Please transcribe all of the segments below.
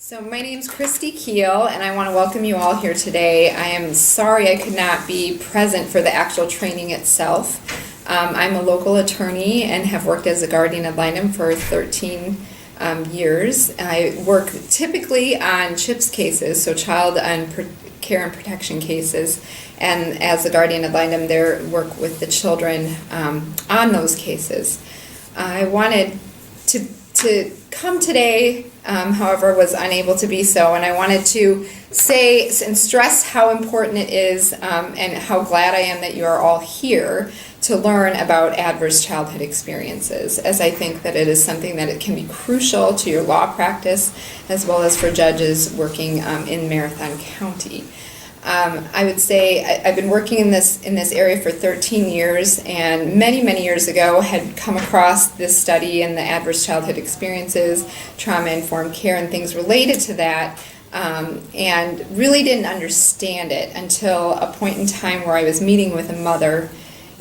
So my name's Christy Keel, and I want to welcome you all here today. I am sorry I could not be present for the actual training itself. I'm a local attorney and have worked as a guardian ad litem for 13 years. I work typically on CHIPS cases, so child and care and protection cases, and as a guardian ad litem, there work with the children on those cases. I wanted to come today, however, was unable to be so, and I wanted to say and stress how important it is and how glad I am that you are all here to learn about adverse childhood experiences, as I think that it is something that it can be crucial to your law practice as well as for judges working in Marathon County. I would say I've been working in this area for 13 years, and many years ago had come across this study and the adverse childhood experiences, trauma-informed care, and things related to that, and really didn't understand it until a point in time where I was meeting with a mother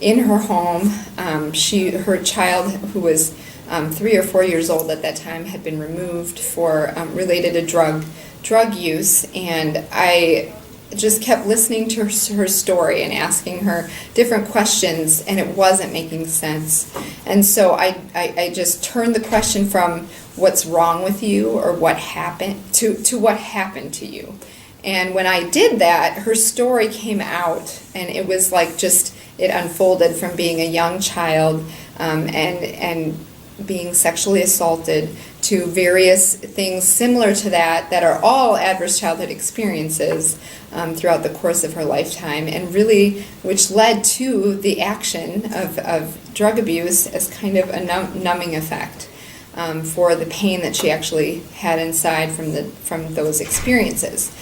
in her home. Her child, who was 3 or 4 years old at that time, had been removed for related to drug use, and I just kept listening to her story and asking her different questions, and it wasn't making sense. And so I just turned the question from what's wrong with you or what happened to what happened to you. And when I did that, her story came out, and it was like just it unfolded from being a young child and being sexually assaulted to various things similar to that are all adverse childhood experiences throughout the course of her lifetime, and really which led to the action of drug abuse as kind of a numbing effect for the pain that she actually had inside from those experiences.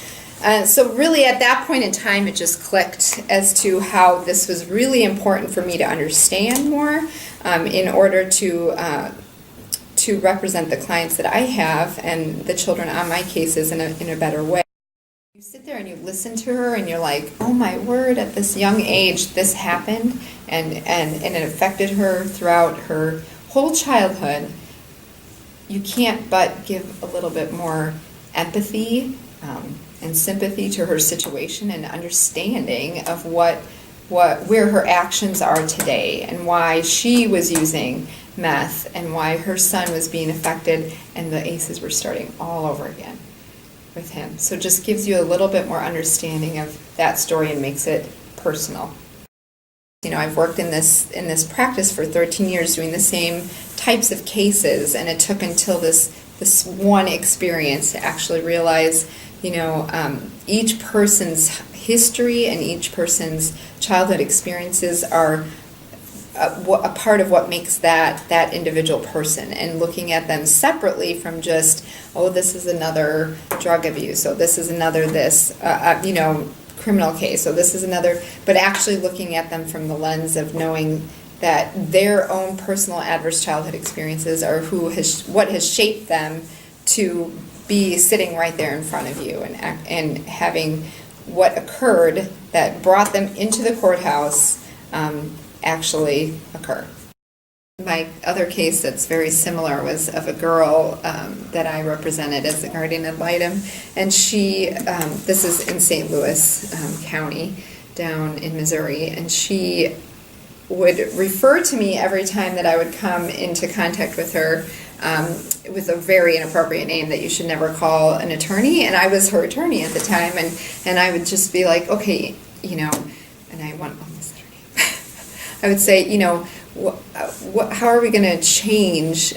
So really at that point in time it just clicked as to how this was really important for me to understand more in order to represent the clients that I have and the children on my cases in a better way. You sit there and you listen to her and you're like, oh my word, at this young age this happened, and it affected her throughout her whole childhood. You can't but give a little bit more empathy and sympathy to her situation and understanding of where her actions are today and why she was using meth and why her son was being affected and the ACEs were starting all over again with him. So it just gives you a little bit more understanding of that story and makes it personal. You know, I've worked in this practice for 13 years doing the same types of cases, and it took until this one experience to actually realize, each person's history and each person's childhood experiences are a part of what makes that individual person, and looking at them separately from just, oh, this is another drug abuse, so this is another criminal case, so this is another, but actually looking at them from the lens of knowing that their own personal adverse childhood experiences are what has shaped them to be sitting right there in front of you and having what occurred that brought them into the courthouse actually occur. My other case that's very similar was of a girl that I represented as a guardian ad litem, and she, this is in St. Louis County down in Missouri, and she would refer to me every time that I would come into contact with her with a very inappropriate name that you should never call an attorney, and I was her attorney at the time, and I would just be like, okay, and I want this attorney. I would say, how are we going to change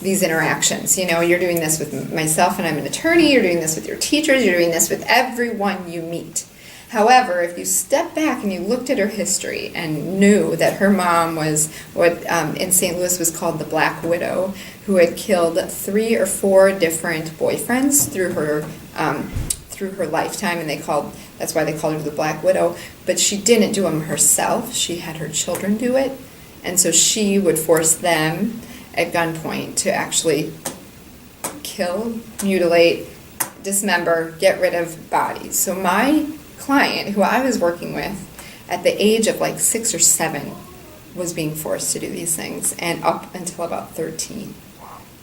these interactions? You're doing this with myself and I'm an attorney, you're doing this with your teachers, you're doing this with everyone you meet. However, if you step back and you looked at her history and knew that her mom was what in St. Louis was called the Black Widow, who had killed 3 or 4 different boyfriends through her lifetime, and that's why they called her the Black Widow, but she didn't do them herself, she had her children do it, and so she would force them at gunpoint to actually kill, mutilate, dismember, get rid of bodies. So my client, who I was working with, at the age of like 6 or 7, was being forced to do these things, and up until about 13.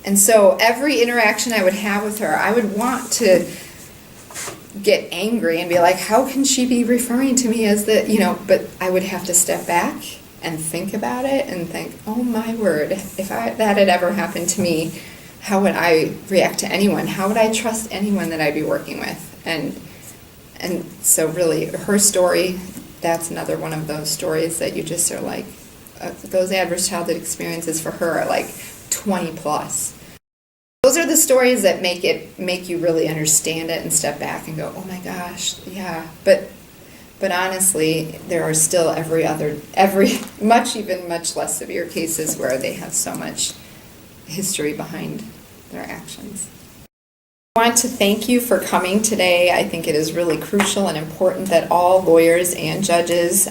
And so every interaction I would have with her, I would want to get angry and be like, how can she be referring to me as the, but I would have to step back and think about it and think, oh my word, if that had ever happened to me, how would I react to anyone? How would I trust anyone that I'd be working with? And so really, her story, that's another one of those stories that you just are like, those adverse childhood experiences for her are like 20 plus. Those are the stories that make you really understand it and step back and go, oh my gosh, yeah. But honestly, there are still much less severe cases where they have so much history behind their actions. I want to thank you for coming today. I think it is really crucial and important that all lawyers and judges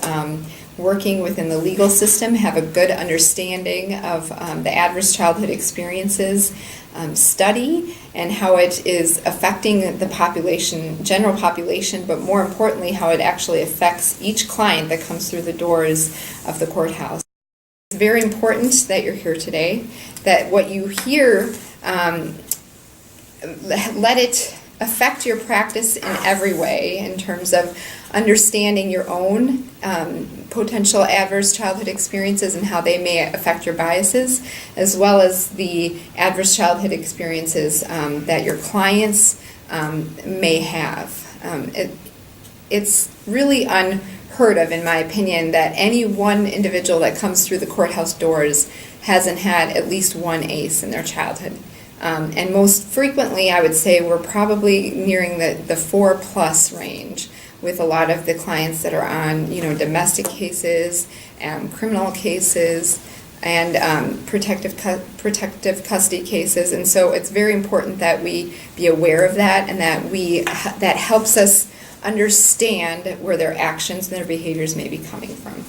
working within the legal system have a good understanding of the adverse childhood experiences study and how it is affecting the population, general population, but more importantly, how it actually affects each client that comes through the doors of the courthouse. It's very important that you're here today, that what you hear, let it affect your practice in every way in terms of understanding your own potential adverse childhood experiences and how they may affect your biases, as well as the adverse childhood experiences that your clients may have. It's really unheard of, in my opinion, that any one individual that comes through the courthouse doors hasn't had at least one ACE in their childhood. And most frequently, I would say we're probably nearing the 4+ range with a lot of the clients that are on, domestic cases, criminal cases, and protective custody cases. And so it's very important that we be aware of that, and that helps us understand where their actions and their behaviors may be coming from.